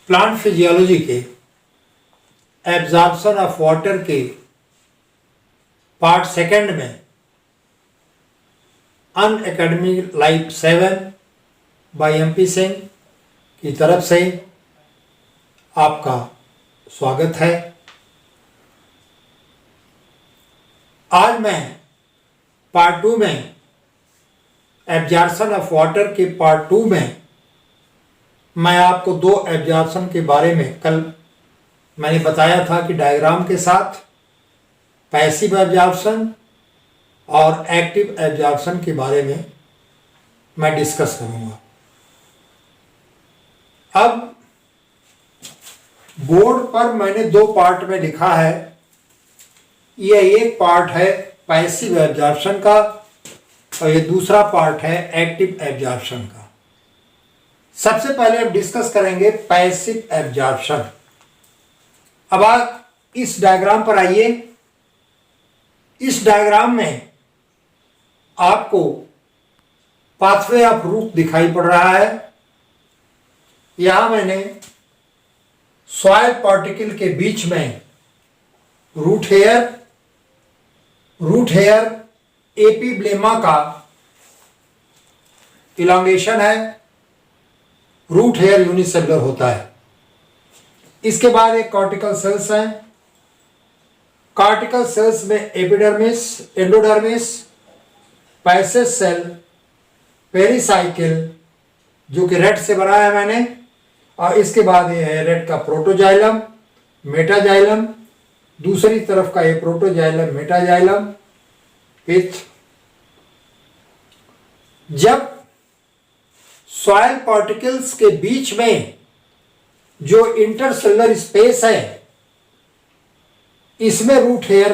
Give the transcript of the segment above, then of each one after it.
Plant physiology के absorption of water के part second में Unacademy life 7 by MP Singh की तरफ से आपका स्वागत है। आज मैं पार्ट 2 में एब्जॉर्प्शन ऑफ वाटर के पार्ट 2 में मैं आपको दो एब्जॉर्प्शन के बारे में कल मैंने बताया था कि डायग्राम के साथ पैसिव एब्जॉर्प्शन और एक्टिव एब्जॉर्प्शन के बारे में मैं डिस्कस करूंगा। अब बोर्ड पर मैंने दो पार्ट में लिखा है। यह एक पार्ट है पैसिव एब्जॉर्प्शन का और ये दूसरा पार्ट है एक्टिव एब्जॉर्प्शन का। सबसे पहले हम डिस्कस करेंगे पैसिव एब्जॉर्प्शन। अब आप इस डायग्राम पर आइए। इस डायग्राम में आपको पाथवे ऑफ रूट दिखाई पड़ रहा है। यहां मैंने सॉइल पार्टिकल के बीच में रूट हेयर एपिब्लेमा का इलांगेशन है। रूट हेयर यूनिसेलुलर होता है। इसके बाद एक कॉर्टिकल सेल्स हैं। कॉर्टिकल सेल्स में epidermis, endodermis, passage cell, pericycle जो कि रेड से बनाया है मैंने, और इसके बाद ये है रेड का प्रोटोजाइलम, मेटाजाइलम, दूसरी तरफ का ये प्रोटोजाइलम, मेटाजाइलम, पिथ। जब सॉइल पार्टिकल्स के बीच में जो इंटरसेलुलर स्पेस है इसमें रूट हेयर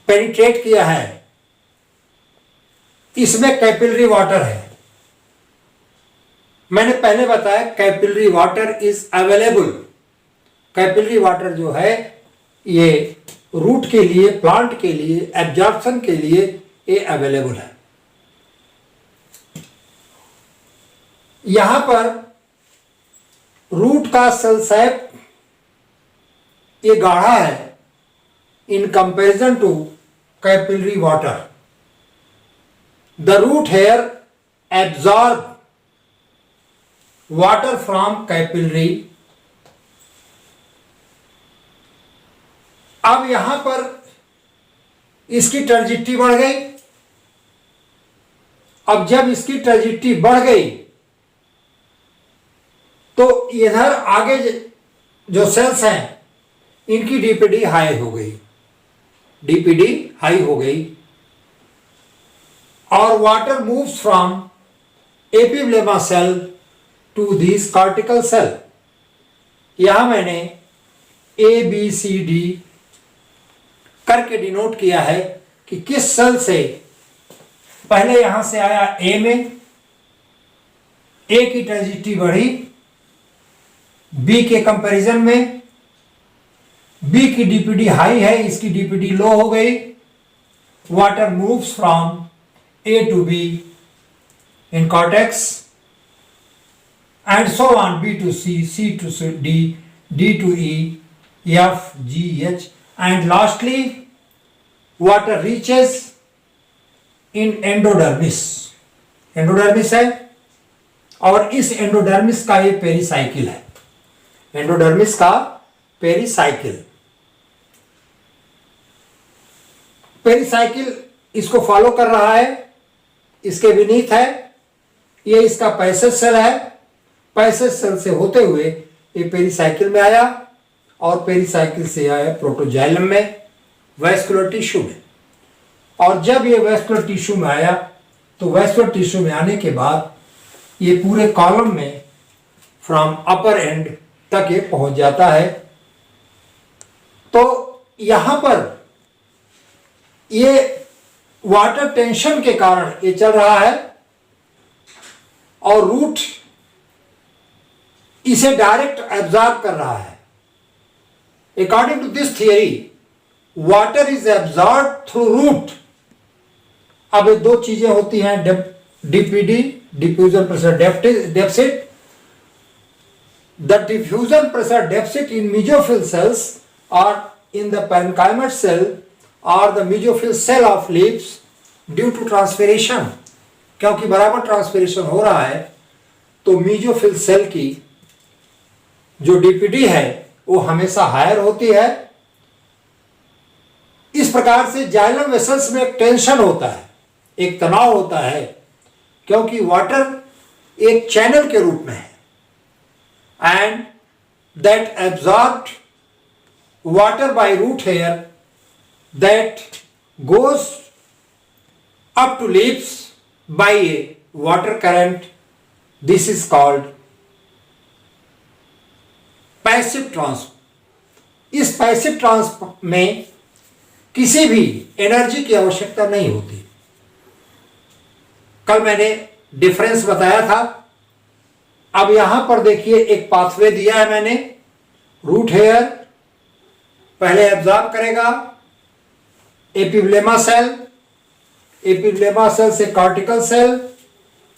पेनिट्रेट किया है। इसमें कैपिलरी वाटर है। मैंने पहले बताया capillary water is available. Capillary water जो है ये रूट के लिए, प्लांट के लिए, एब्जॉर्प्शन के लिए ये अवेलेबल है। यहां पर रूट का सेल शेप ये गाढ़ा है in comparison to capillary water. The root hair absorb water from capillary. अब यहां पर इसकी टर्जिटी बढ़ गई। अब जब इसकी टर्जिटी बढ़ गई तो इधर आगे जो सेल्स हैं इनकी डीपीडी हाई हो गई। डीपीडी हाई हो गई और water moves from epiblema cell to this cortical cell. यहां मैंने ए बी सी डी करके डिनोट किया है कि किस सेल से पहले यहां से आया ए में, ए की टर्जिटी बढ़ी बी के कंपैरिजन में। बी की डीपीडी हाई है, इसकी डीपीडी लो हो गई। Water moves from A to B in cortex and so on, B to C, C to D, D to E, F G H and lastly water reaches in endodermis. Endodermis है और इस endodermis का ये pericycle है। Endodermis का pericycle इसको follow कर रहा है। इसके विनीत है ये इसका पैसेज सेल है। पैसेज सेल से होते हुए ये पेरिसाइकिल में आया और पेरिसाइकिल से आया प्रोटोजाइलम में, वैस्कुलर टिश्यू में। और जब ये वैस्कुलर टिश्यू में आया तो वैस्कुलर टिश्यू में आने के बाद ये पूरे कॉलम में फ्रॉम अपर एंड तक ये पहुंच जाता है। तो यहां पर ये वाटर टेंशन के कारण ये चल रहा है और रूट इसे डायरेक्ट एब्जॉर्ब कर रहा है। According to this theory water is absorb through root. अब दो चीजें होती हैं, DPD diffusion pressure deficit the diffusion pressure deficit in mesophyll cells or in the parenchymal cell or the mesophyll cell of leaves due to transpiration. क्योंकि बराबर transpiration हो रहा है तो मेसोफिल सेल की जो डीपीडी है वो हमेशा हायर होती है। इस प्रकार से जाइलम वेसल्स में एक टेंशन होता है, एक तनाव होता है, क्योंकि वाटर एक चैनल के रूप में है and that absorbed water by root hair that goes up to leaves by a water current. This is called passive transfer. इस पैसिव ट्रांसफर में किसी भी एनर्जी की आवश्यकता नहीं होती। कल मैंने डिफरेंस बताया था। अब यहां पर देखिए एक पाथवे दिया है मैंने। रूट हेयर पहले एब्जॉर्ब करेगा एपिब्लेमा सेल, एपिब्लेमा सेल से कॉर्टिकल सेल,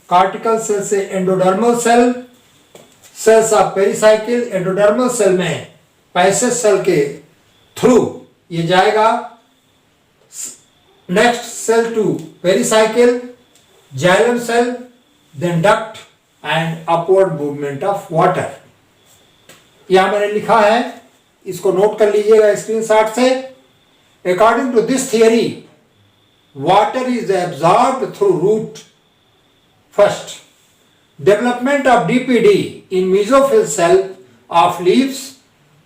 कॉर्टिकल सेल से endodermal cell, cells of pericycle, endodermal cell में पैसेज सेल के थ्रू ये जाएगा next cell to pericycle, xylem cell, then duct and upward movement of water. यहां मैंने लिखा है, इसको नोट कर लीजिएगा स्क्रीनशॉट से। According to this theory water is absorbed through root first. Development of DPD in mesophyll cell of leaves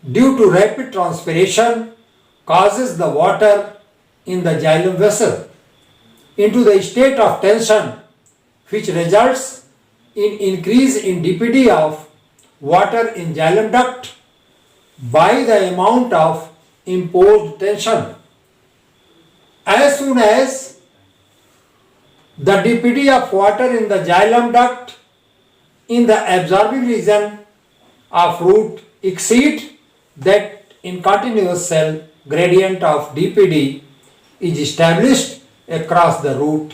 due to rapid transpiration causes the water in the xylem vessel into the state of tension, which results in increase in DPD of water in xylem duct by the amount of imposed tension. As soon as the DPD of water in the xylem duct in the absorbing region of root exceed that in continuous cell, gradient of DPD is established across the root,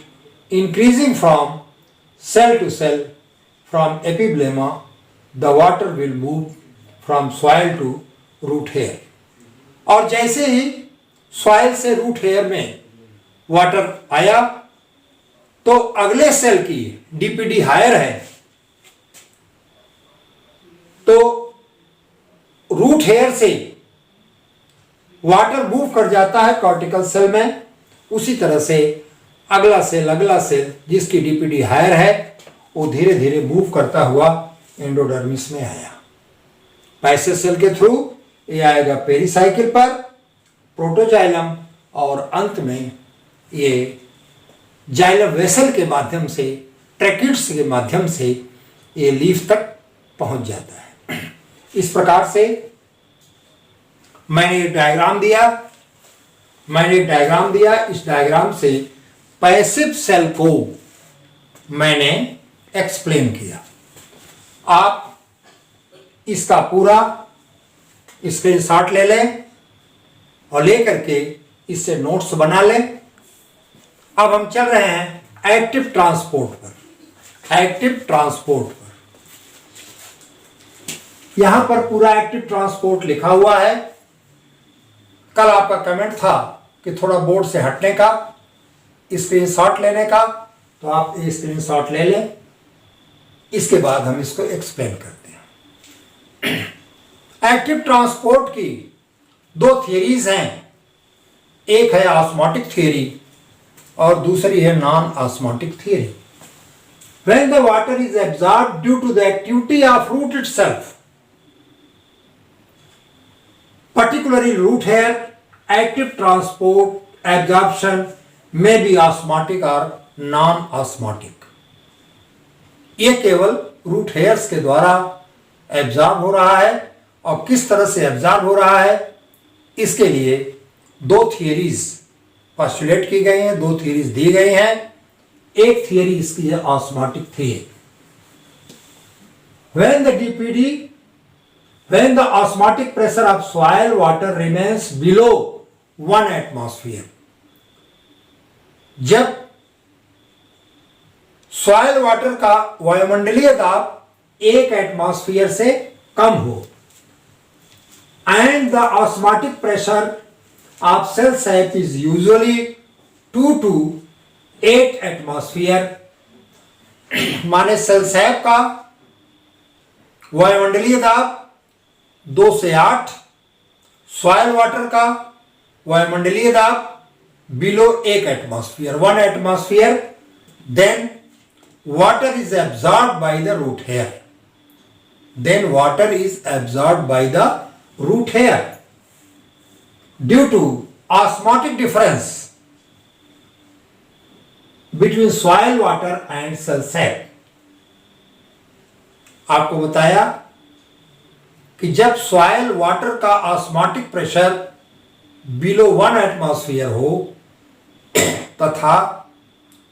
increasing from cell to cell. From epiblema, the water will move from soil to root hair. और जैसे ही soil से root hair में water आया तो अगले cell की DPD higher है तो रूट हेयर से वाटर मूव कर जाता है कॉर्टिकल सेल में। उसी तरह से अगला सेल जिसकी डीपीडी हायर है वो धीरे धीरे मूव करता हुआ एंडोडर्मिस में आया। पैसेज सेल के थ्रू ये आएगा पेरिसाइकिल पर, प्रोटोजाइलम, और अंत में ये जाइलम वेसल के माध्यम से, ट्रैकिड्स के माध्यम से ये लीफ तक पहुंच जाता है। इस प्रकार से मैंने एक डायग्राम दिया। इस डायग्राम से पैसिव सेल को मैंने एक्सप्लेन किया। आप इसका पूरा स्क्रीनशॉट ले लें और लेकर के इससे नोट्स बना लें। अब हम चल रहे हैं एक्टिव ट्रांसपोर्ट पर। एक्टिव ट्रांसपोर्ट यहां पर पूरा एक्टिव ट्रांसपोर्ट लिखा हुआ है। कल आपका कमेंट था कि थोड़ा बोर्ड से हटने का, स्क्रीनशॉट लेने का, तो आप ये स्क्रीनशॉट ले लें। इसके बाद हम इसको एक्सप्लेन करते हैं। एक्टिव ट्रांसपोर्ट की दो थियरीज हैं। एक है ऑस्मोटिक थियरी और दूसरी है non osmotic theory. When the water is absorbed due to the activity of root itself, particularly root hair, active transport absorption may be osmotic or non-osmotic. ये केवल रूट हेयर्स के द्वारा एब्जॉर्ब हो रहा है और किस तरह से एब्जॉर्ब हो रहा है इसके लिए दो थियरीज पोस्टुलेट की गई हैं, दो थियरीज दी गई हैं। एक थियरी इसकी है osmotic theory. When the osmotic pressure of soil water remains below 1 atmosphere, जब सॉइल वाटर का वायुमंडलीय दाब 1 एटमॉस्फेयर से कम हो, and the osmotic pressure of cell sap is usually 2 to 8 atmosphere। माने सेल सैप का वायुमंडलीय दाब 2 से 8, सॉइल वाटर का वायुमंडलीय दाब below 1 atmosphere, 1 atmosphere. Then water is absorbed by the root hair, then water is absorbed by the root hair due to osmotic difference between soil water and cell sap। आपको बताया कि जब soil water का osmotic pressure below 1 atmosphere हो तथा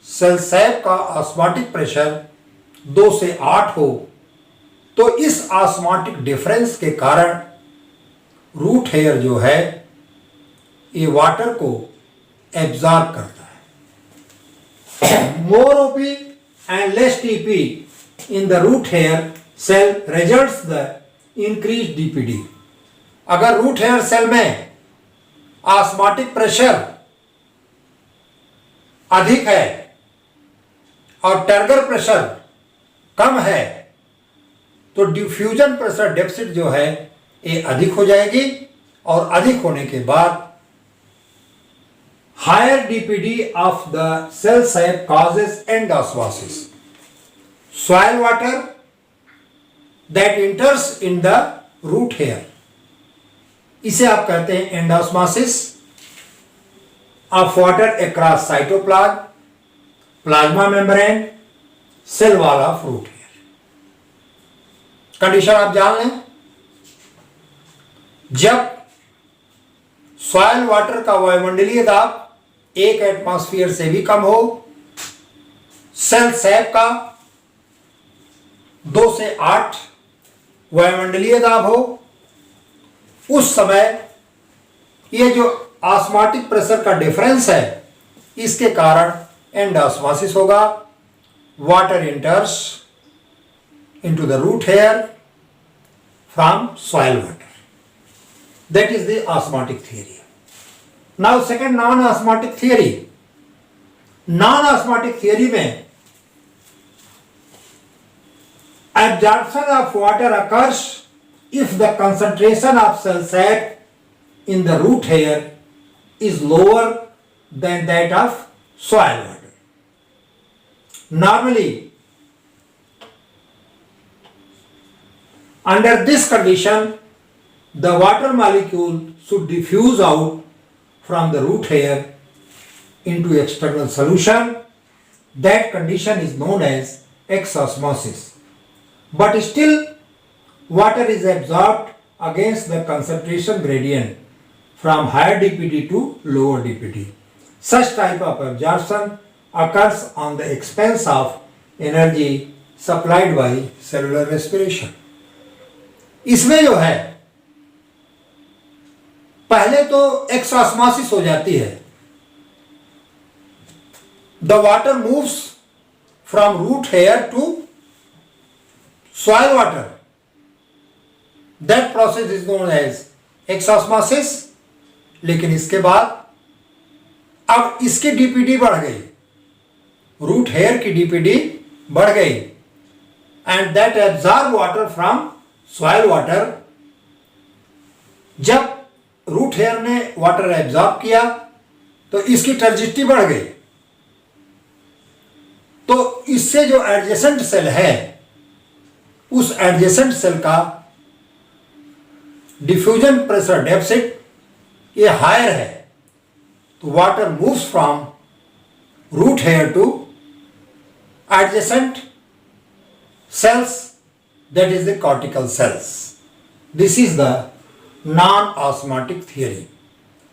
cell SAP का osmotic pressure 2 से 8 हो, तो इस ऑस्मोटिक डिफरेंस के कारण रूट हेयर जो है ये वाटर को एब्जॉर्ब करता है। More OP and less TP in the root hair cell results the increase DPD. अगर रूट हेयर सेल में ऑस्मोटिक प्रेशर अधिक है और टर्गर प्रेशर कम है तो डिफ्यूजन प्रेशर डेफिसिट जो है ये अधिक हो जाएगी, और अधिक होने के बाद higher DPD of the cell sap causes endosmosis. Soil water that enters in the root hair, इसे आप कहते हैं endosmosis of water across cytoplasm, plasma membrane, cell wall of root hair. Condition आप जान लें, जब सॉइल वाटर का वायुमंडलीय दाब 1 एटमॉस्फेयर से भी कम हो, सेल सैप का 2 से 8 वायुमंडलीय दाब हो, उस समय ये जो ऑस्मोटिक प्रेशर का डिफरेंस है इसके कारण एंडोस्मोसिस होगा। Water इंटर्स into the root hair from soil water. That is the osmotic theory. Now second non-osmotic theory. Non-osmotic theory में absorption of water occurs if the concentration of cell sap in the root hair is lower than that of soil water. Normally, under this condition, the water molecule should diffuse out from the root hair into external solution. That condition is known as exosmosis. But still, water is absorbed against the concentration gradient from higher DPD to lower DPD. Such type of absorption occurs on the expense of energy supplied by cellular respiration. इसमें जो है पहले तो एक्सॉस्मोसिस हो जाती है, the water moves from root hair to soil water, that process is known as exosmosis. लेकिन इसके बाद अब इसकी डीपीडी बढ़ गई, रूट हेयर की डीपीडी बढ़ गई, and that absorb water from soil water. जब रूट हेयर ने वाटर एब्जॉर्ब किया तो इसकी टर्जिडिटी बढ़ गई, तो इससे जो एडजेसेंट सेल है उस एडजेसेंट सेल का डिफ्यूजन प्रेशर डेफिसिट ये हायर है, तो water moves from root hair to adjacent cells, that is the cortical cells. This is the non-osmotic theory.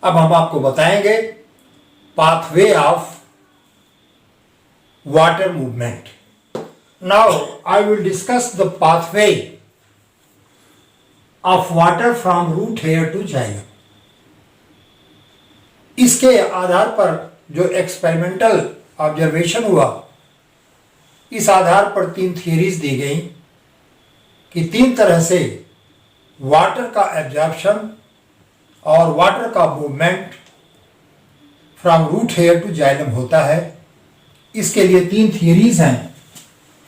अब हम आपको बताएंगे pathway of water movement. Now I will discuss the pathway of water from root hair to xylem. इसके आधार पर जो experimental observation हुआ, इस आधार पर 3 थियरीज दी गई कि 3 तरह से वाटर का एब्जॉर्प्शन और वाटर का movement from root hair to xylem होता है। इसके लिए 3 थियरीज हैं।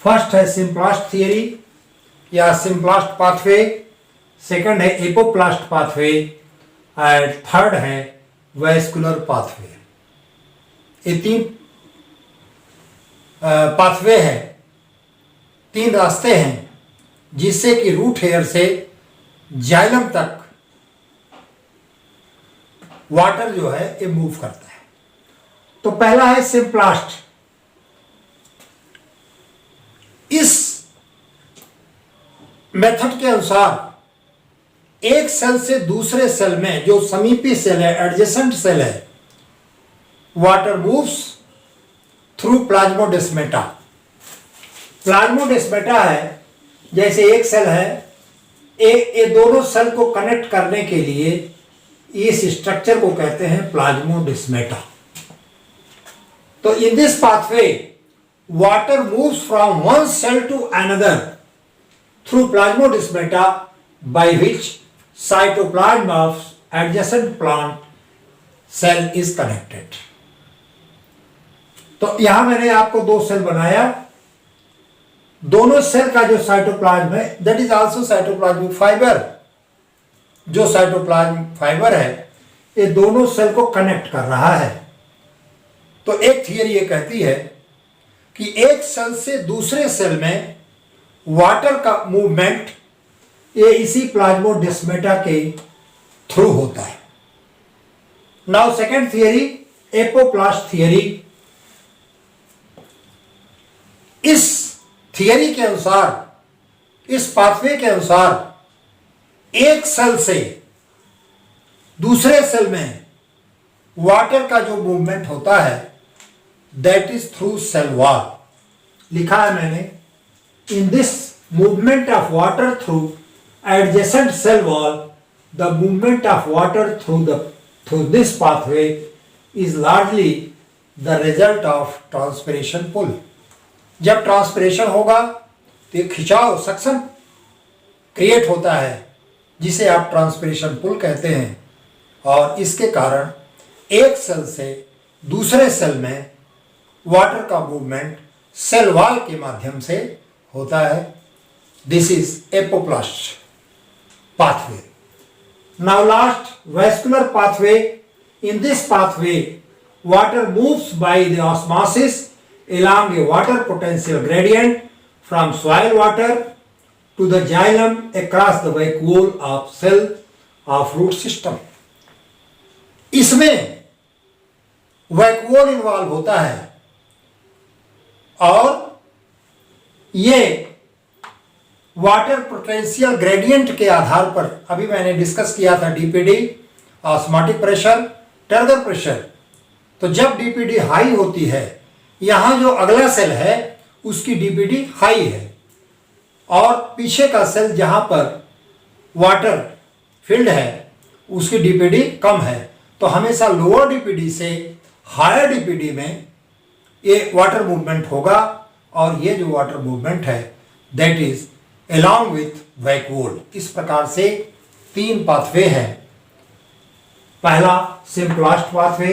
फर्स्ट है सिम्प्लास्ट थियरी या सिम्प्लास्ट पाथवे, सेकंड है एपोप्लास्ट पाथवे एंड थर्ड है वैस्कुलर पाथवे। ये 3 पाथवे हैं, 3 रास्ते हैं जिससे कि रूट हेयर से जाइलम तक वाटर जो है ये मूव करता है। तो पहला है सिम्प्लास्ट। इस मेथड के अनुसार एक सेल से दूसरे सेल में जो समीपी सेल है, एडजेसेंट सेल है, water moves through plasmodesmata. Plasmodesmata है जैसे एक सेल है, ये दोनों सेल को कनेक्ट करने के लिए इस स्ट्रक्चर को कहते हैं प्लाज्मोडेस्मेटा। तो in this pathway water moves from one cell to another through plasmodesmata, by which cytoplasm of adjacent plant cell is connected। तो यहां मैंने आपको 2 सेल बनाया, दोनों सेल का जो साइटोप्लाज्म है that is also cytoplasmic fibre. जो साइटोप्लाज्म फाइबर है ये दोनों सेल को कनेक्ट कर रहा है। तो एक थियरी ये कहती है कि एक सेल से दूसरे सेल में वाटर का मूवमेंट ये इसी प्लाज्मोडेस्मेटा के थ्रू होता है। Now second theory, apoplast theory. इस थियरी के अनुसार, इस पाथवे के अनुसार एक सेल से दूसरे सेल में वाटर का जो मूवमेंट होता है that is through cell wall. लिखा है मैंने, in this movement of water through adjacent cell wall, the movement of water through this pathway is largely the result of transpiration pull. जब transpiration होगा तो एक खिंचाव, सक्शन क्रिएट होता है जिसे आप ट्रांसपिरेशन पुल कहते हैं, और इसके कारण एक सेल से दूसरे सेल में वाटर का मूवमेंट सेल वॉल के माध्यम से होता है। This is apoplast pathway. Now last, vascular pathway. In this pathway water moves by the osmosis along a water potential gradient from soil water to the xylem across the vacuole of cell of root system। इसमें vacuole involve होता है और ये water potential gradient के आधार पर, अभी मैंने discuss किया था DPD, osmotic pressure, turgor pressure. तो जब डीपीडी हाई होती है, यहां जो अगला सेल है उसकी डीपीडी हाई है और पीछे का सेल जहां पर वाटर फील्ड है उसकी डीपीडी कम है। तो हमेशा लोअर डीपीडी से हायर डीपीडी में ये वाटर मूवमेंट होगा, और ये जो वाटर मूवमेंट है that is along with vacuole. इस प्रकार से 3 पाथवे हैं। पहला सिम्प्लास्ट पाथवे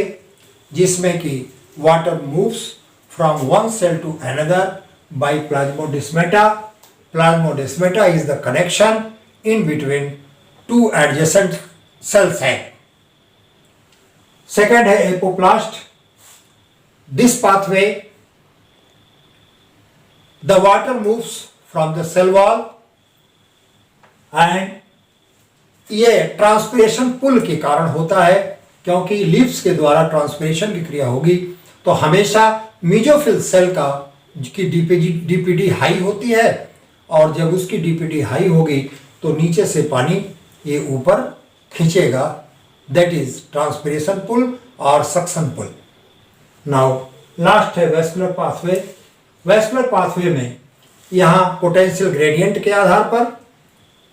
जिसमें कि water moves from one cell to another by plasmodesmata. Plasmodesmata is the connection in between 2 adjacent cells है। सेकेंड है apoplast. This pathway the water moves from the cell wall and ये transpiration pull के कारण होता है, क्योंकि leaves के द्वारा ट्रांसपिरेशन की क्रिया होगी तो हमेशा मीजोफिल सेल का की डीपीडी हाई होती है, और जब उसकी डीपीडी हाई होगी तो नीचे से पानी ये ऊपर खींचेगा, दैट इज ट्रांसपिरेशन पुल और सक्शन पुल। नाउ लास्ट है वैस्कुलर पाथवे। वैस्कुलर पाथवे में यहाँ पोटेंशियल ग्रेडियंट के आधार पर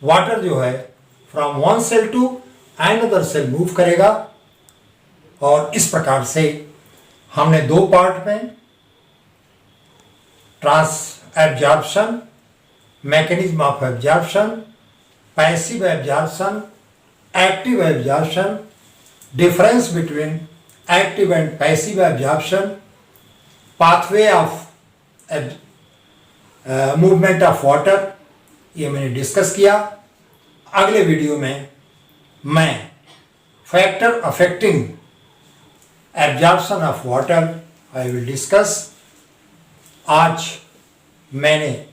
वाटर जो है from one cell to another cell move करेगा, और इस प्रकार से हमने 2 पार्ट में trans absorption, mechanism of absorption passive absorption, active absorption, difference between active and passive absorption, pathway of movement of water, ये मैंने डिस्कस किया। अगले वीडियो में मैं factor affecting absorption of water I will discuss. आज मैंने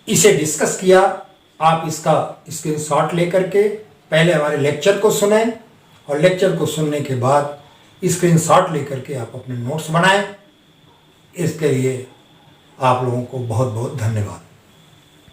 इसे डिस्कस किया, आप इसका स्क्रीनशॉट लेकर के पहले हमारे लेक्चर को सुनें और लेक्चर को सुनने के बाद स्क्रीनशॉट लेकर के आप अपने नोट्स बनाएं। इसके लिए आप लोगों को बहुत बहुत धन्यवाद।